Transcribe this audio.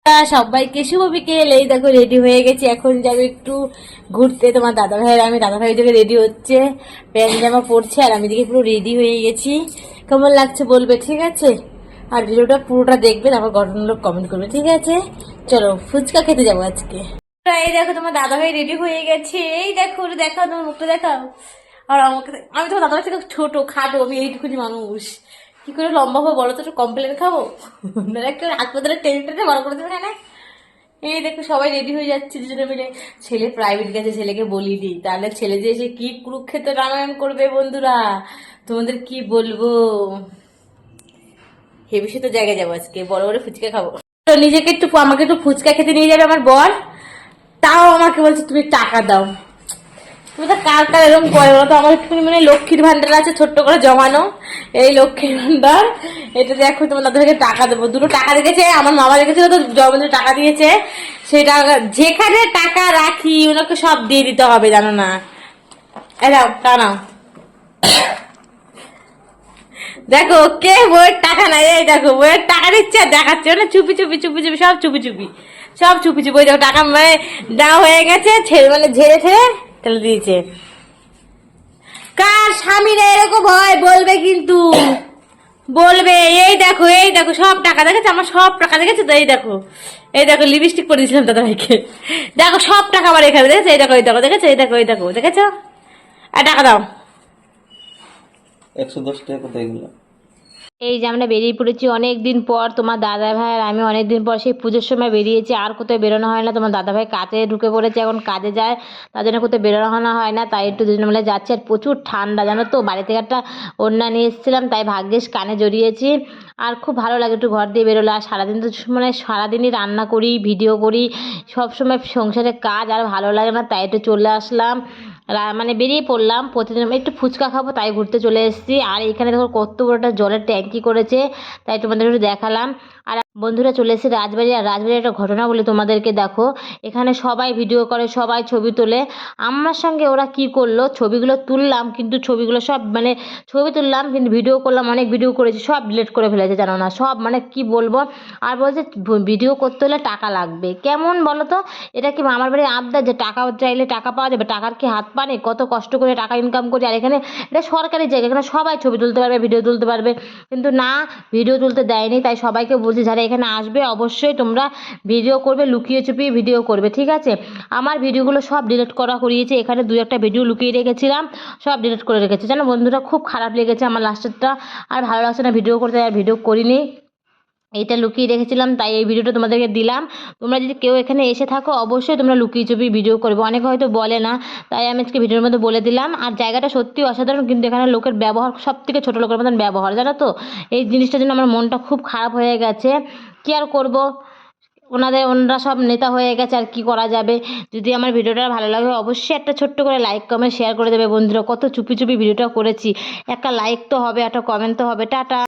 সবাইকে শুভ বিকেল। এই দেখো রেডি হয়ে গেছি, এখন যাবো একটু ঘুরতে। তোমার দাদা ভাইয়ের আমি, দাদা ভাই দিকে রেডি হচ্ছে, প্যান্ট জামা পরছে, আর আমি দিকে পুরো রেডি হয়ে গেছি। কেমন লাগছে বলবে, ঠিক আছে? আর ভিডিওটা পুরোটা দেখবে, তারপর গঠনমূলক কমেন্ট করবে, ঠিক আছে? চলো ফুচকা খেতে যাবো আজকে। এই দেখো তোমার দাদা ভাই রেডি হয়ে গেছে। এই দেখো, দেখাও তোমার মুখটা, দেখাও। আর আমাকে, আমি তোমার দাদা ভাই থেকে ছোট খাটো, আমি এইটুকুনি মানুষ, কি করে লম্বা হবো বলো তো? একটু কমপ্লেন খাবো? একটু হাসপাতালে টেনে টেনে বড় করে দেবে না? এই দেখো সবাই রেডি হয়ে যাচ্ছে দুজনে মিলে। ছেলে প্রাইভেট গেছে, ছেলেকে বলিনি, তাহলে ছেলে যে এসে কি কুরুক্ষেত্র রামায়ণ করবে বন্ধুরা, তোমাদের কি বলবো। হেবি সে তো জায়গায় যাবো আজকে, বড় বড় ফুচকা খাবো। তো নিজেকে একটু, আমাকে একটু ফুচকা খেতে নিয়ে যাবে আমার বর, তাও আমাকে বলছে তুমি টাকা দাও। তুমি তো কার কার এরকম করে বলো তো? আমার একটুখানি মানে লক্ষ্মীর ভান্ডার আছে ছোট্ট করে জমানো, এই লক্ষ্মীর ভান্ডার, এটা দেখো তোমার দাদাকে টাকা দেবো। দুটো টাকা রেখেছে, আমার মামা রেখেছিল তো জমানো টাকা দিয়েছে, সেই টাকা যেখানে টাকা রাখি ওনাকে সব দিয়ে দিতে হবে, জানো না? এরাও তা নাও, দেখো কে বইয়ের টাকা নাই, এই দেখো বইয়ের টাকা দিচ্ছে আর দেখাচ্ছে না, চুপি চুপি চুপি চুপি সব চুপি চুপি, সব চুপি চুপি। ওই দেখো টাকা মানে দেওয়া হয়ে গেছে, ছেড়ে মানে ঝেড়ে ছেড়ে চলে দিয়েছে। কার স্বামীরা এরকম হয় বলবে কিন্তু, বলবে। এই দেখো, এই দেখো সব টাকা দেখেছে আমার, সব টাকা দেখেছে তো। এই দেখো, এই দেখো লিপস্টিক পরে দিয়েছিলাম দাদা ভাইকে, দেখো সব টাকা আমার এখানে দেখেছে। এই দেখো, এই দেখো দেখেছো, এই দেখো, এই দেখো দেখেছো। আর টাকা দাও। 110 টাকা কোথায় গেল? এই যে আমরা বেরিয়ে পড়েছি অনেক দিন পর, তোমার দাদা ভাই আর আমি অনেক দিন পর সেই পুজোর সময় বেরিয়েছি, আর কোথাও বেরোনো হয় না। তোমার দাদা ভাই কাজে ঢুকে পড়েছে, এখন কাজে যায়, তার জন্য কোথাও বেরোনো হয় না, তাই একটু দুজন মিলে যাচ্ছে। আর প্রচুর ঠান্ডা জানো তো, বাড়ি থেকে একটা ওড়না নিয়ে এসেছিলাম, তাই ভাগ্যিস কানে জড়িয়েছি। আর খুব ভালো লাগে একটু ঘর দিয়ে বেরোলে। আর সারাদিন তো মানে সারাদিনই রান্না করি, ভিডিও করি, সব সময় সংসারের কাজ, আর ভালো লাগে না, তাই একটু চলে আসলাম, মানে বেরিয়ে পড়লাম। প্রতিদিন একটু ফুচকা খাবো তাই ঘুরতে চলে এসেছি। আর এখানে দেখো কত বড় একটা জলের ট্যাঙ্কি করেছে, তাই তোমাদের একটু দেখালাম। আর বন্ধুরা চলে এসেছে রাজবাড়ি। আর রাজবাড়ির একটা ঘটনা বলি তোমাদেরকে, দেখো এখানে সবাই ভিডিও করে, সবাই ছবি তোলে। আমার সঙ্গে ওরা কি করলো, ছবিগুলো তুললাম কিন্তু ছবিগুলো সব মানে ছবি তুললাম কিন্তু ভিডিও করলাম, অনেক ভিডিও করেছি, সব ডিলিট করে ফেলেছে জানো না, সব মানে কি বলবো। আর বলছে ভিডিও করতে হলে টাকা লাগবে, কেমন বলো তো? এটা কি আমার বাড়ির আবদার যে টাকা চাইলে টাকা পাওয়া যাবে? টাকার কি হাত পানে? কত কষ্ট করে টাকা ইনকাম করি। আর এখানে এটা সরকারি জায়গা, এখানে সবাই ছবি তুলতে পারবে, ভিডিও তুলতে পারবে, কিন্তু না, ভিডিও তুলতে দেয়নি। তাই সবাইকে বলছি যারা এখানে আসবে অবশ্যই তোমরা ভিডিও করবে, লুকিয়ে চুপিয়ে ভিডিও করবে, ঠিক আছে? আমার ভিডিওগুলো সব ডিলিট করা করিয়েছে, এখানে দু একটা ভিডিও লুকিয়ে রেখেছিলাম, সব ডিলিট করে রেখেছে জানো বন্ধুরা। খুব খারাপ লেগেছে আমার লাস্টেরটা, আর ভালো লাগছে না ভিডিও করতে, আর ভিডিও করিনি, এইটা লুকিয়ে রেখেছিলাম, তাই এই ভিডিওটা তোমাদেরকে দিলাম। তোমরা যদি কেউ এখানে এসে থাকো অবশ্যই তোমরা লুকিয়ে চুপিয়ে ভিডিও করবে, অনেকে হয়তো বলে না, তাই আমি আজকে ভিডিওর মধ্যে বলে দিলাম। আর জায়গাটা সত্যি অসাধারণ, কিন্তু এখানে লোকের ব্যবহার সব থেকে ছোটো লোকের মতন ব্যবহার, জানো তো? এই জিনিসটার জন্য আমার মনটা খুব খারাপ হয়ে গেছে। কী আর করবো, ওনারা সব নেতা হয়ে গেছে, আর কি করা যাবে। যদি আমার ভিডিওটা ভালো লাগে অবশ্যই একটা ছোট্ট করে লাইক কমেন্ট শেয়ার করে দেবে বন্ধুরা। কত চুপি চুপি ভিডিওটা করেছি, একটা লাইক তো হবে, একটা কমেন্ট তো হবে। টাটা।